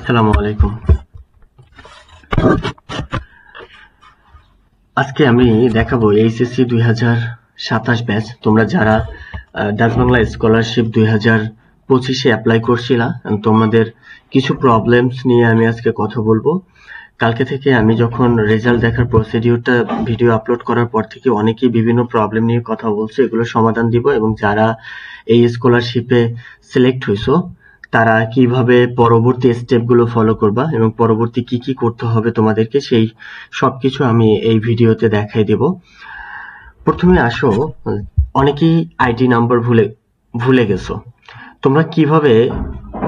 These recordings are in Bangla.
আসসালামু আলাইকুম। আজকে আমি দেখাবো এইচএসসি 2027 ব্যাচ। তোমরা যারা ডাচ বাংলা স্কলারশিপ 2025-এ অ্যাপ্লাই করছিলা, তোমাদের কিছু প্রবলেমস নিয়ে আমি আজকে কথা বলবো। কালকে থেকে আমি যখন রেজাল্ট দেখার প্রসিডিউরটা ভিডিও আপলোড করার পর থেকে অনেকেই বিভিন্ন প্রবলেম নিয়ে কথা বলছে, এগুলো সমাধান দিব এবং যারা এই স্কলারশিপে সিলেক্ট হইছো তারা কিভাবে পরবর্তী স্টেপগুলো ফলো করবা এবং পরবর্তী কি কি করতে হবে তোমাদেরকে, সেই সবকিছু আমি এই ভিডিওতে দেখাই দেব। প্রথমে আসো, অনেকেই আইডি নাম্বার ভুলে গেছো। তোমরা কিভাবে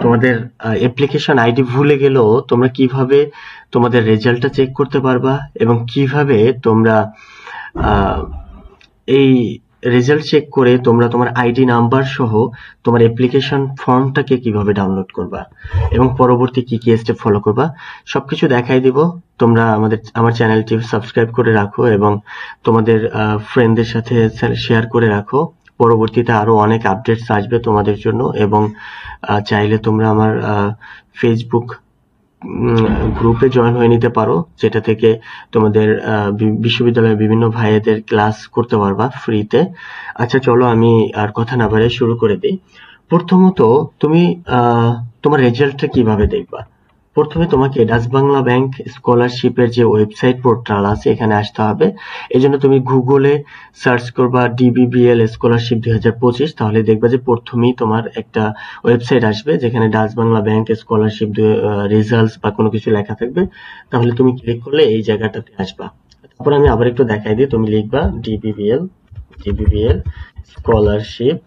তোমাদের অ্যাপ্লিকেশন আইডি ভুলে গেলেও তোমরা কিভাবে তোমাদের রেজাল্টটা চেক করতে পারবা এবং কিভাবে তোমরা এই রেজাল্ট চেক করে তোমরা তোমার আইডি নাম্বার সহ তোমার অ্যাপ্লিকেশন ফর্মটাকে কিভাবে ডাউনলোড করবা এবং পরবর্তী কি কি স্টেপ ফলো করবা সবকিছু দেখাই দিব। তোমরা আমার চ্যানেলটি সাবস্ক্রাইব করে রাখো এবং তোমাদের ফ্রেন্ডদের সাথে শেয়ার করে রাখো। পরবর্তীতে আরো অনেক আপডেটস আসবে তোমাদের জন্য এবং চাইলে তোমরা আমার ফেসবুক গ্রুপে জয়েন হয়ে নিতে পারো, যেটা থেকে তোমাদের বিশ্ববিদ্যালয়ের বিভিন্ন ভাইদের ক্লাস করতে পারবা ফ্রিতে। আচ্ছা চলো, আমি আর কথা না বাড়িয়ে শুরু করে দিই। প্রথমত তুমি তোমার রেজাল্টটা কিভাবে দেখবা? প্রথমে তোমাকে ডাচ বাংলা ব্যাংক স্কলারশিপের যে ওয়েবসাইট পোর্টাল আছে এখানে আসতে হবে। এই জন্য তুমি গুগলে সার্চ করবা DBBL স্কলারশিপ 2025, তাহলে দেখবা যে প্রথমেই তোমার একটা ওয়েবসাইট আসবে যেখানে Dutch Bangla bank scholarship results বা কোনো কিছু লেখা থাকবে। তাহলে তুমি ক্লিক করলে এই জায়গাটাতে আসবা। তারপর আমি আবার একটু দেখাই দিই। তুমি লিখবা DBBL স্কলারশিপ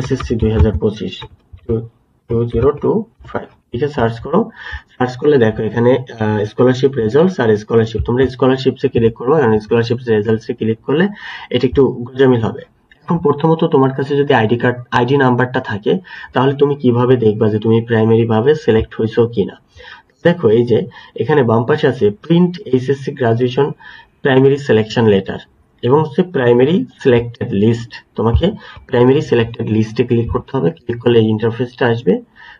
SSC 2025 2025, ঠিক আছে? সার্চ করো। সার্চ করলে দেখো এখানে স্কলারশিপ রেজাল্টস আর স্কলারশিপ। তোমরা স্কলারশিপসে ক্লিক করবে, কারণ স্কলারশিপ রেজাল্টসে ক্লিক করলে এটা একটু গোজামিল হবে। এখন প্রথমত তোমার কাছে যদি আইডি নাম্বারটা থাকে, তাহলে তুমি কিভাবে দেখবা যে তুমি প্রাইমারি ভাবে সিলেক্ট হইছো কিনা? দেখো এই যে এখানে বাম পাশে আছে print HSC graduation primary selection letter এবং হচ্ছে প্রাইমারি সিলেক্টেড লিস্ট। তোমাকে প্রাইমারি সিলেক্টেড লিস্টে ক্লিক করতে হবে। ক্লিক করলে এই ইন্টারফেসটা আসবে।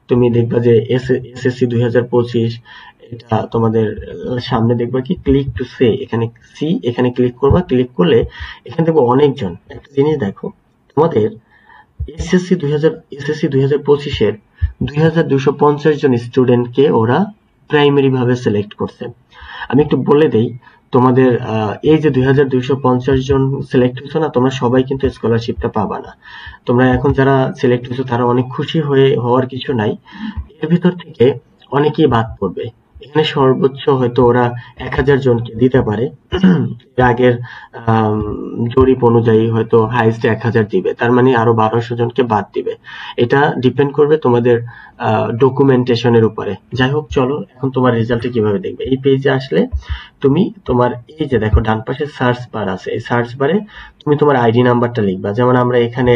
তুমি দেখবা যে এসএসসি 2025 এটা তোমাদের সামনে দেখবা কি ক্লিক টু সে, এখানে ক্লিক করবা। ক্লিক করলে এখানে দেখবো অনেকজন। একটা জিনিস দেখো, তোমাদের এসএসসি 2025-এর 2250 জন স্টুডেন্টকে ওরা প্রাইমারি ভাবে সিলেক্ট করছে। আমি একটু বলে দেই, তোমাদের এই যে 2250 জন সিলেক্ট হয়েছে না, তোমরা সবাই কিন্তু স্কলারশিপটা পাবা না। তোমরা এখন যারা সিলেক্ট হয়েছো তারা অনেক খুশি হওয়ার কিছু নাই। এর ভিতর থেকে অনেকেই বাদ পড়বে। এখানে সর্বোচ্চ হয়তো ওরা 1000 জনকে দিতে পারে। এর আগের জরিপ অনুযায়ী হয়তো হাইস্ট 1000 দিবে, তার মানে আরো 1200 জনকে বাদ দিবে। এটা ডিপেন্ড করবে তোমাদের ডকুমেন্টেশনের উপরে। যাই হোক, চলো এখন তোমার রেজাল্টে কিভাবে দেখবে। এই পেজে আসলে তুমি তোমার এই যে দেখো ডান পাশে সার্চ বার আছে, এই সার্চ বারে তুমি তোমার আইডি নাম্বারটা লিখবা। যেমন আমরা এখানে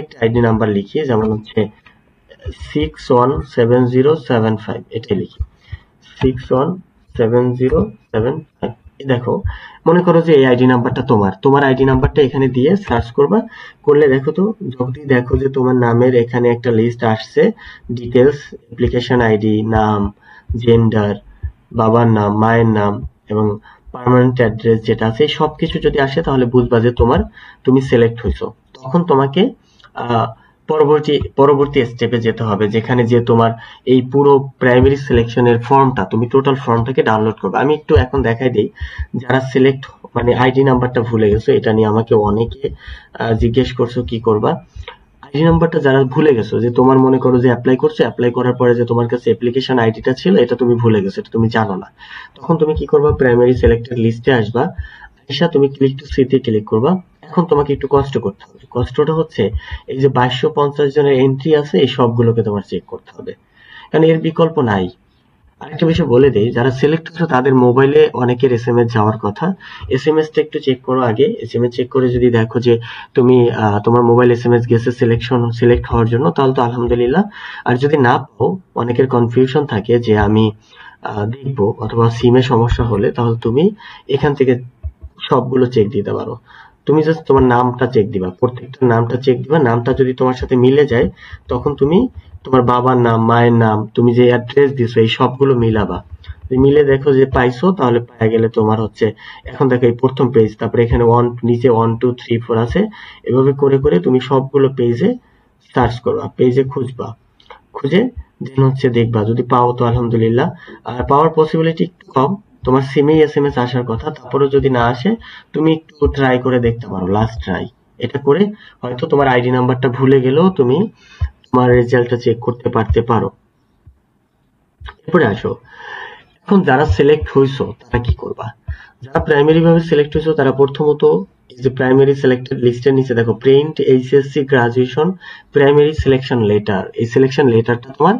একটা আইডি নাম্বার লিখি, যেমন হচ্ছে 617075, এটাই লিখি 617075। দেখো, মনে করো যে এই আইডি নাম্বারটা তোমার আইডি নাম্বারটা এখানে দিয়ে সার্চ করবা। করলে দেখো তো, যদি দেখো যে তোমার নামের এখানে একটা লিস্ট আসছে, ডিটেলস, অ্যাপ্লিকেশন আইডি, নাম, জেন্ডার, বাবার নাম, মায়ের নাম এবং পার্মানেন্ট অ্যাড্রেস যেটা আছে, সবকিছু যদি আসে তাহলে বুঝবা যে তুমি সিলেক্ট হইছো। তখন তোমাকে পরবর্তী স্টেপে যেতে হবে, যেখানে যে তোমার এই পুরো প্রাইমারি সিলেকশনের ফর্মটা, তুমি টোটাল ফর্মটাকে ডাউনলোড করবে। আমি একটু এখন দেখাই দিই। যারা সিলেক্ট মানে আইডি নাম্বারটা ভুলে গেছো, এটা নিয়ে আমাকে অনেকে জিজ্ঞেস করছো কি করবা। আইডি নাম্বারটা যারা ভুলে গেছো, যে তোমার মনে করো যে অ্যাপ্লাই করার পরে যে তোমার কাছে অ্যাপ্লিকেশন আইডিটা ছিল, এটা তুমি ভুলে গেছো, এটা তুমি জানো না, তখন তুমি কি করবা, প্রাইমারি সিলেক্টেড লিস্টে আসবা। তুমি ক্লিক টু সিতে ক্লিক করবা। এখন তোমাকে একটু কষ্ট করতে হবে। কষ্টটা হচ্ছে এই যে 2250 জনের এন্ট্রি আছে, এই সবগুলোকে তোমার চেক করতে হবে, কারণ এর বিকল্প নাই। আরেকটা বিষয় বলে দেই, যারা সিলেক্ট হচ্ছে তাদের মোবাইলে অনেকের এসএমএস যাওয়ার কথা। এসএমএসটা একটু চেক করো আগে। এসএমএস চেক করে যদি দেখো যে তুমি তোমার মোবাইল এসএমএস গেছে সিলেক্ট হওয়ার জন্য, তাহলে তো আলহামদুলিল্লাহ। আর যদি না পাও, অনেকের কনফিউশন থাকে যে আমি দেখবো অথবা সিমে সমস্যা হলে, তাহলে তুমি এখান থেকে সবগুলো চেক দিতে পারো। তুমি জাস্ট তোমার নামটা চেক দিবা, প্রত্যেকটা নামটা চেক দিবা। নামটা যদি তোমার সাথে মিলে যায় তখন তুমি তোমার বাবার নাম, মায়ের নাম, তুমি যে অ্যাড্রেস দিছো এই সবগুলো মিলাবা। মিলে দেখো যে পাইছো, তাহলে পাই গেলে তোমার হচ্ছে এখন দেখো এই প্রথম পেজ, তারপরে এখানে নিচে 1 2 3 4 আছে। এভাবে করে করে তুমি সবগুলো পেজে সার্চ করবা, পেজে খুঁজবা, খুঁজে দেন হচ্ছে দেখবা, যদি পাও তো আলহামদুলিল্লাহ। আর পাওয়ার পসিবিলিটি একটু কম, তোমার সিমেই এসএমএস আসার কথা, তারপরে যদি না আসে তুমি একটু ট্রাই করে দেখতে পারো, লাস্ট ট্রাই। এটা করে হয়তো তোমার আইডি নাম্বারটা ভুলে গেলেও তুমি তোমার রেজাল্টটা চেক করতে পারো। এরপরে আসো, এখন যারা সিলেক্ট হইছো তারা কি করবা? যারা প্রাইমারি ভাবে সিলেক্ট হইছো তারা প্রথমত এই যে প্রাইমারি সিলেক্টেড লিস্টের নিচে দেখো print HSC graduation primary selection letter, এই সিলেকশন লেটারটা তোমার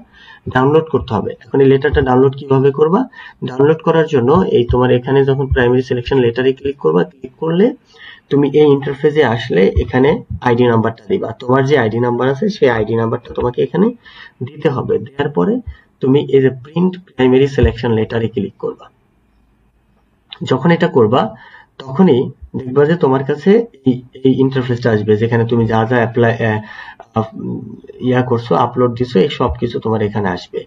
ডাউনলোড করতে হবে। এখন এই লেটারটা ডাউনলোড কিভাবে করবা? ডাউনলোড করার জন্য এই তোমার এখানে যখন প্রাইমারি সিলেকশন লেটারে ক্লিক করবা, ক্লিক করলে তুমি এই ইন্টারফেসে আসলে এখানে আইডি নাম্বারটা দিবা। তোমার যে আইডি নাম্বার আছে সেই আইডি নাম্বারটা তোমাকে এখানে দিতে হবে। দেওয়ার পরে তুমি এই যে প্রিন্ট প্রাইমারি সিলেকশন লেটারে ক্লিক করবা। যখন এটা করবা তখনই দেখবা যে তোমার কাছে এই ইন্টারফেসটা আসবে, যেখানে তুমি যা যা অ্যাপ্লাই করছো, আপলোড দিছো, এই সবকিছু তোমার এখানে আসবে।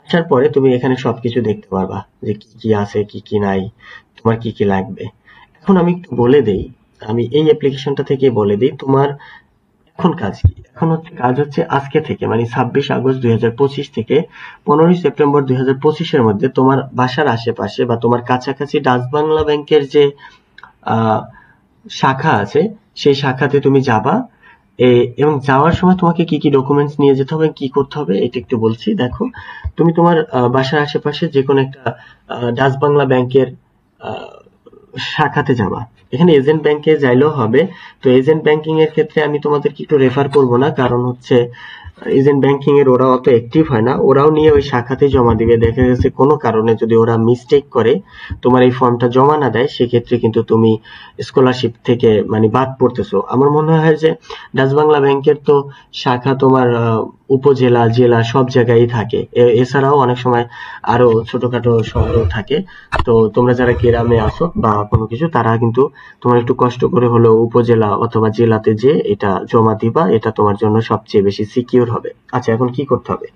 আসার পরে তুমি এখানে সবকিছু দেখতে পারবা যে কি কি আছে, কি কি নাই, তোমার কি কি লাগবে। এখন আমি একটু বলে দেই, আমি এই অ্যাপ্লিকেশনটা থেকে বলে দিই তোমার এখন কাজ কি। এখন কাজ হচ্ছে আজকে থেকে, মানে 26 আগস্ট 2025 থেকে 15 সেপ্টেম্বর 2025 এর মধ্যে তোমার বাসার আশেপাশে বা তোমার কাছাকাছি ডাচ বাংলা ব্যাংকের যে শাখা আছে সেই শাখাতে তুমি যাবা, এবং যাওয়ার সময় তোমাকে কি কি ডকুমেন্টস নিয়ে যেতে হবে, কি করতে হবে এটা একটু বলছি। দেখো, তুমি তোমার বাসার আশেপাশে যে কোনো একটা ডাচ বাংলা ব্যাংকের শাখাতে যাবা। এখানে এজেন্ট ব্যাংকে যাইলেও হবে। তো এজেন্ট ব্যাংকিং এর ক্ষেত্রে আমি তোমাদেরকে একটু রেফার করব না, কারণ হচ্ছে এজেন্ট ব্যাংকিং এর ওরা অত অ্যাক্টিভ হয় না, ওরাও নিয়ে ওই শাখাতে জমা দিবে। দেখা গেছে কোনো কারণে যদি ওরা মিস্টেক করে তোমার এই ফর্মটা জমা না দেয়, সেক্ষেত্রে কিন্তু তুমি স্কলারশিপ থেকে মানে বাদ পড়তেছো। আমার মনে হয় যে ডাচ বাংলা ব্যাংকের তো শাখা তোমার উপজেলা, জেলা সব জায়গায় থাকে। এছাড়াও অনেক সময় আরো ছোটখাটো শহরেও থাকে। তো তোমরা যারা গ্রামে আসো বা কোনো কিছু, তারা কিন্তু তোমার একটু কষ্ট করে হলেও উপজেলা অথবা জেলাতে যে এটা জমা দিবা, এটা তোমার জন্য সবচেয়ে বেশি সিকিউর হবে। আচ্ছা, এখন কি করতে হবে?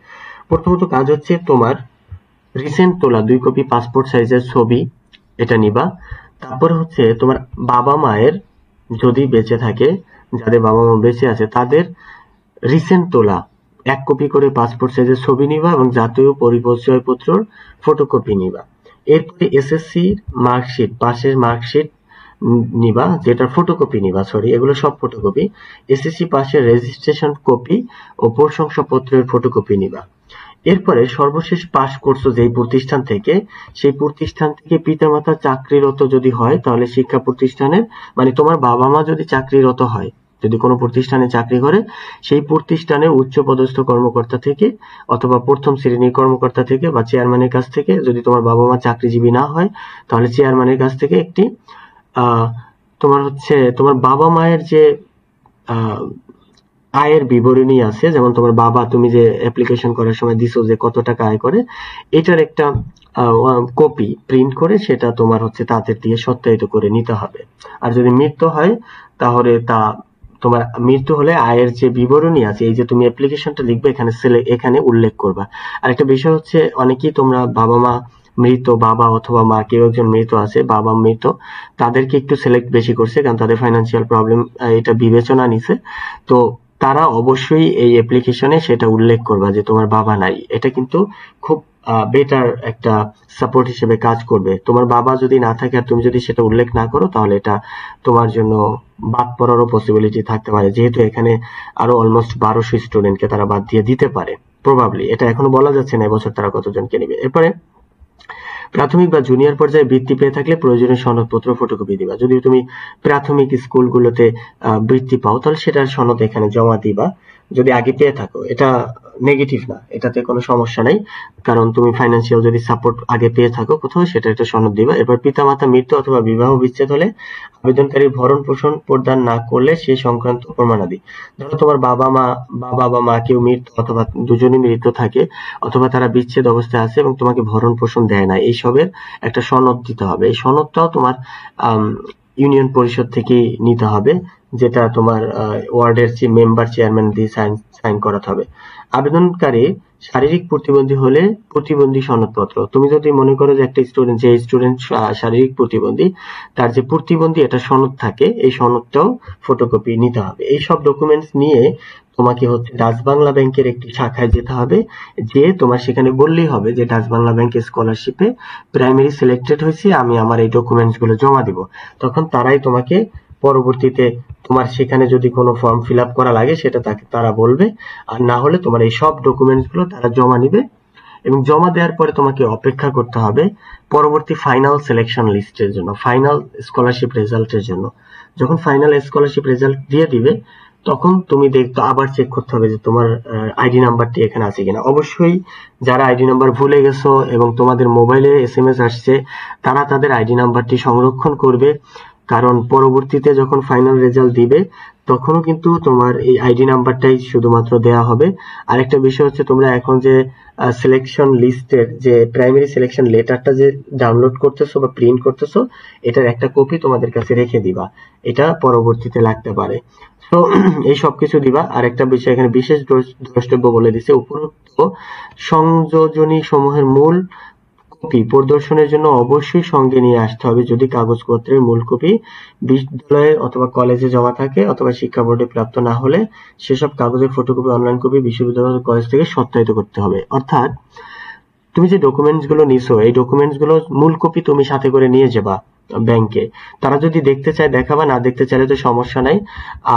প্রথমত কাজ হচ্ছে তোমার রিসেন্ট তোলা 2 কপি পাসপোর্ট সাইজের ছবি, এটা নিবা। তারপর হচ্ছে তোমার বাবা মায়ের, যদি বেঁচে থাকে, যাদের বাবা মা বেঁচে আছে তাদের রিসেন্ট তোলা 1 কপি করে পাসপোর্ট সাইজের ছবি নিবা এবং জাতীয় পরিচয়পত্রর ফটোকপি নিবা। এরপরে এসএসসি মার্কশিট, পাশের মার্কশিট নিবা, যেটার ফটোকপি নিবা, সরি এগুলো সব ফটোকপি। এসএসসি পাশের রেজিস্ট্রেশন কপি ও প্রশংসাপত্রের ফটোকপি নিবা। এরপরে সর্বশেষ পাস করছো যেই প্রতিষ্ঠান থেকে, সেই প্রতিষ্ঠান থেকে পিতামাতা চাকরিরত যদি হয়, তাহলে শিক্ষা প্রতিষ্ঠানের মানে তোমার বাবা মা যদি চাকরিরত হয়, যদি কোনো প্রতিষ্ঠানে চাকরি করে, সেই প্রতিষ্ঠানের উচ্চপদস্থ কর্মকর্তা থেকে অথবা প্রথম শ্রেণীর কর্মকর্তা থেকে বা চেয়ারম্যানের কাছ থেকে, যদি তোমার বাবা মা চাকরিজীবী না হয় তাহলে চেয়ারম্যানের কাছ থেকে একটি তোমার হচ্ছে তোমার বাবা মায়ের যে আয়ের বিবরণী আছে, যেমন তোমার বাবা তুমি যে অ্যাপ্লিকেশন করার সময় দিছো যে কত টাকা আয় করে, এটার একটা কপি প্রিন্ট করে সেটা তোমার হচ্ছে তাদের দিয়ে সত্যায়িত করে নিতে হবে। আর যদি মৃত্যু হয় তাহলে তোমার মৃত্যু হলে আয়ের যে বিবরণী আছে, এই যে তুমি অ্যাপ্লিকেশনটা লিখবে এখানে উল্লেখ করবা। আর একটা বিষয় হচ্ছে, অনেকেই তোমরা বাবা মা মৃত, বাবা অথবা মা কেউ একজন মৃত আছে, বাবা মৃত, তাদেরকে একটু সিলেক্ট বেশি করছে কারণ তাদের ফাইন্যান্সিয়াল প্রবলেম এটা বিবেচনা নিছে। তো তারা অবশ্যই এই অ্যাপ্লিকেশনে সেটা উল্লেখ করবা যে তোমার বাবা নাই। এটা কিন্তু খুব বেটার একটা সাপোর্ট হিসেবে কাজ করবে। তোমার বাবা যদি না থাকে আর তুমি যদি সেটা উল্লেখ না করো, তাহলে এটা তোমার জন্য বাদ পড়ারও পসিবিলিটি থাকতে পারে, যেহেতু এখানে আরো অলমোস্ট 1200 স্টুডেন্টকে তারা বাদ দিয়ে দিতে পারে প্রবাবলি। এটা এখনো বলা যাচ্ছে না এবছর তারা কতজনকে নেবে। এরপরে প্রাথমিক বা জুনিয়র পর্যায়ে বৃত্তি পেয়ে থাকলে প্রয়োজনীয় সনদপত্র ফটোকপি দিবা। যদি তুমি প্রাথমিক স্কুলগুলোতে বৃত্তি পাও তাহলে সেটার সনদ এখানে জমা দিবা, যদি আগে পেয়ে থাকো। এটা নেগেটিভ না, এটাতে কোনো সমস্যা নাই, কারণ তুমি ফাইন্যান্সিয়াল যদি সাপোর্ট আগে পেয়ে থাকো কোথাও, সেটা একটা সনদ দিবা। এরপর পিতামাতা মৃত্যু অথবা বিবাহ বিচ্ছেদ হলে আবেদনকারী ভরণ পোষণ প্রদান না করলে সেই সংক্রান্ত প্রমাণাদি, ধরো তোমার বাবা বা মা কেউ মৃত্যু অথবা দুজনই মৃত থাকে অথবা তারা বিচ্ছেদ অবস্থায় আছে এবং তোমাকে ভরণ পোষণ দেয় না, এইসবের একটা সনদ দিতে হবে। এই সনদটাও তোমার ইউনিয়ন পরিষদ থেকে নিতে হবে, যেটা তোমার ওয়ার্ডের যে মেম্বার চেয়ারম্যান দিয়ে সাইন করাতে হবে। আবেদনকারী শারীরিক প্রতিবন্ধী হলে প্রতিবন্ধী সনদপত্র, তুমি যদি মনে করো যে একটা স্টুডেন্ট শারীরিক প্রতিবন্ধী, তার যে প্রতিবন্ধী এটা সনদ থাকে, এই সনদটাও ফটোকপি নিতে হবে। এই সব ডকুমেন্টস নিয়ে তোমাকে হচ্ছে ডাচ বাংলা ব্যাংকের একটি শাখায় যেতে হবে, যে তোমার সেখানে বললেই হবে যে ডাচ বাংলা ব্যাংকের স্কলারশিপে প্রাইমারি সিলেক্টেড হয়েছি, আমি আমার এই ডকুমেন্টস গুলো জমা দিব। তখন তারাই তোমাকে পরবর্তীতে তোমার সেখানে যদি কোনো ফর্ম ফিল আপ করা লাগে সেটা তারা বলবে, আর না হলে তোমার এই সব ডকুমেন্টস গুলো তারা জমা নিবে, এবং জমা দেওয়ার পরে তোমাকে অপেক্ষা করতে হবে পরবর্তী ফাইনাল সিলেকশন লিস্টের জন্য, ফাইনাল স্কলারশিপ রেজাল্টের জন্য। যখন ফাইনাল স্কলারশিপ রেজাল্ট দিয়ে দিবে তখন তুমি দেখতে আবার চেক করতে হবে যে তোমার আইডি নাম্বারটি এখানে আছে কিনা। অবশ্যই যারা আইডি নাম্বার ভুলে গেছো এবং তোমাদের মোবাইলে এসএমএস আসছে, তারা তাদের আইডি নাম্বারটি সংরক্ষণ করবে, কারণ পরবর্তীতে যখন ফাইনাল রেজাল্ট দিবে তখনও কিন্তু তোমার এই আইডি নাম্বারটাই শুধুমাত্র দেয়া হবে। আরেকটা বিষয় হচ্ছে, তোমরা এখন যে সিলেকশন লিস্টের যে প্রাইমারি সিলেকশন লেটারটা যে ডাউনলোড করতেছো বা প্রিন্ট করতেছো, এটার একটা কপি তোমাদের কাছে রেখে দিবা, এটা পরবর্তীতে লাগতে পারে। তো এই সবকিছু দিবা। আর একটা বিষয় এখানে বিশেষ দ্রষ্টব্য বলে দিছে, উপরোক্ত সংযোজনী সমূহের মূল কপি প্রদর্শনের জন্য অবশ্যই সঙ্গে নিয়ে আসতে হবে। যদি কাগজপত্রের মূল কপি বিদ্যালয়ে অথবা কলেজে জমা থাকে অথবা শিক্ষা বোর্ডে প্রাপ্ত না হলে সেসব কাগজের ফটোকপি অনলাইন কপি বিশ্ববিদ্যালয় কলেজ থেকে সত্যায়িত করতে হবে। অর্থাৎ তুমি যে ডকুমেন্টস গুলো নিছো, এই ডকুমেন্টস গুলো মূল কপি তুমি সাথে করে নিয়ে যাবা ব্যাংকে। তারা যদি দেখতে চায় দেখাবা, না দেখতে চাইলে তো সমস্যা নাই।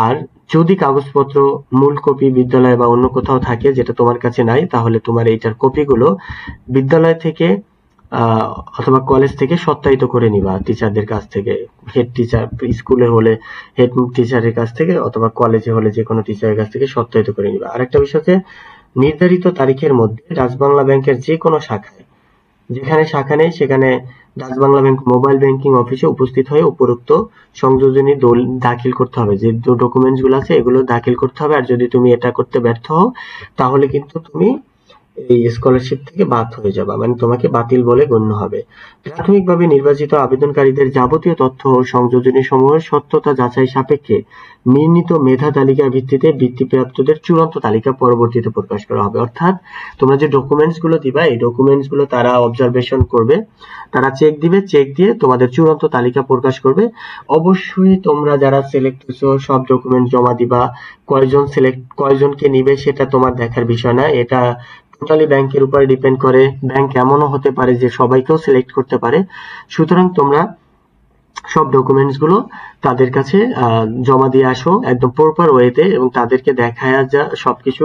আর যদি কাগজপত্র মূল কপি বিদ্যালয় বা অন্য কোথাও থাকে যেটা তোমার কাছে নাই, তাহলে তোমার এইটার কপিগুলো বিদ্যালয় থেকে অথবা কলেজ থেকে সত্যায়িত করে নিবা টিচারদের কাছ থেকে, হেড টিচার স্কুলে হলে হেড টিচারের কাছ থেকে অথবা কলেজে হলে যে কোনো টিচারের কাছ থেকে সত্যায়িত করে নিবা। আরেকটা বিষয় হচ্ছে, নির্ধারিত তারিখের মধ্যে ডাচ বাংলা ব্যাংকের যে কোনো শাখায়, যেখানে শাখা নেই সেখানে Dutch Bangla bank mobile banking অফিসে উপস্থিত হয়ে উপরোক্ত সংযোজনী দাখিল করতে হবে। যে ডকুমেন্টস গুলো আছে এগুলো দাখিল করতে হবে। আর যদি তুমি এটা করতে ব্যর্থ হও তাহলে কিন্তু তুমি এই স্কলারশিপ থেকে বাদ হয়ে যাবে, মানে তোমাকে বাতিল বলে গণ্য হবে। প্রাথমিকভাবে নির্বাচিত আবেদনকারীদের যাবতীয় তথ্য ও সংযোজনী সমূহের সত্যতা যাচাই সাপেক্ষে নির্ণীত মেধা তালিকার ভিত্তিতে বৃত্তিপ্রাপ্তদের চূড়ান্ত তালিকা পরবর্তীতে প্রকাশ করা হবে। অর্থাৎ তোমরা যে ডকুমেন্টস গুলো দিবা, এই ডকুমেন্টস গুলো তারা অবজারভেশন করবে, তারা চেক দিবে, চেক দিয়ে তোমাদের চূড়ান্ত তালিকা প্রকাশ করবে। অবশ্যই তোমরা যারা সিলেক্ট হয়েছো সব ডকুমেন্ট জমা দিবা। কয়জনকে নিবে সেটা তোমার দেখার বিষয় না, এটা টোটালি ব্যাংকের উপরে ডিপেন্ড করে। ব্যাংক এমনও হতে পারে যে সবাইকেও সিলেক্ট করতে পারে। সুতরাং তোমরা সব ডকুমেন্টস গুলো তাদের কাছে জমা দিয়ে আসো একদম প্রপার ওয়েতে, এবং তাদেরকে দেখায় যা সবকিছু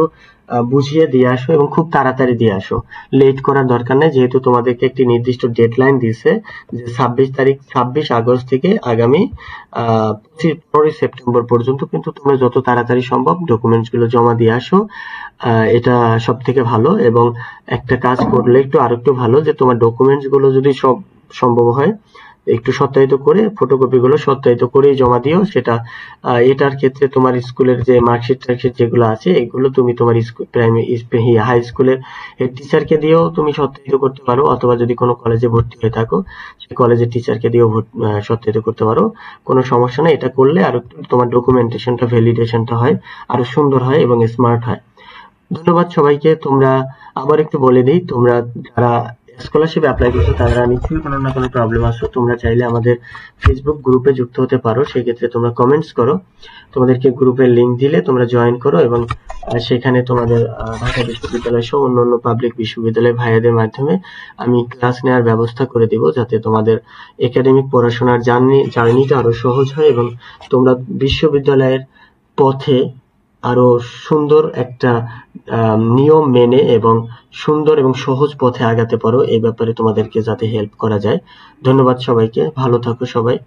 বুঝিয়ে দিয়ে আসো এবং খুব তাড়াতাড়ি দিয়ে আসো, লেট করার দরকার নেই। যেহেতু তোমাদেরকে একটি নির্দিষ্ট ডেডলাইন দিয়েছে যে 26 আগস্ট থেকে আগামী 15 সেপ্টেম্বর পর্যন্ত, কিন্তু তোমরা যত তাড়াতাড়ি সম্ভব ডকুমেন্টস গুলো জমা দিয়ে আসো, এটা সব থেকে ভালো। এবং একটা কাজ করলে আরেকটু ভালো, যে তোমার ডকুমেন্টস গুলো যদি সব সম্ভব হয় একটু সত্যায়িত করে ফটোকপি গুলো সত্যায়িত করে জমা দিও। সেটা এটার ক্ষেত্রে তোমার স্কুলের যে মার্কশিট যেগুলো আছে এগুলো তুমি তোমার প্রাইমারি হাই স্কুলের হেড টিচারকে দিয়েও তুমি সত্যায়িত করতে পারো, অথবা যদি কোনো কলেজে ভর্তি হয়ে থাকো সেই কলেজের টিচারকে দিয়েও সত্যায়িত করতে পারো, কোনো সমস্যা নেই। এটা করলে আর তোমার ডকুমেন্টেশনটা ভ্যালিডেশনটা হয় আরো সুন্দর হয় এবং স্মার্ট হয়। ধন্যবাদ সবাইকে। তোমরা আবার একটু বলে দিই, তোমরা যারা স্কলারশিপ অ্যাপ্লাই করছো তারা নিশ্চয়ই কোনো না কোনো প্রবলেম আছে, তোমরা চাইলে আমাদের ফেসবুক গ্রুপে যুক্ত হতে পারো। সেই ক্ষেত্রে তোমরা কমেন্টস করো, তোমাদেরকে গ্রুপের লিংক দিলে তোমরা জয়েন করো, এবং সেখানে তোমাদের ঢাকা বিশ্ববিদ্যালয় সহ অন্যান্য পাবলিক বিশ্ববিদ্যালয় ভাইয়াদের মাধ্যমে আমি ক্লাস নেওয়ার ব্যবস্থা করে দিব, যাতে তোমাদের একাডেমিক পড়াশোনার জার্নিটা আরো সহজ হয় এবং তোমরা বিশ্ববিদ্যালয়ের পথে আরো সুন্দর একটা নিয়ম মেনে এবং সুন্দর এবং সহজ পথে আগাতে পারো। এই ব্যাপারে তোমাদেরকে যাতে হেল্প করা যায়। ধন্যবাদ সবাইকে, ভালো থাকো সবাই।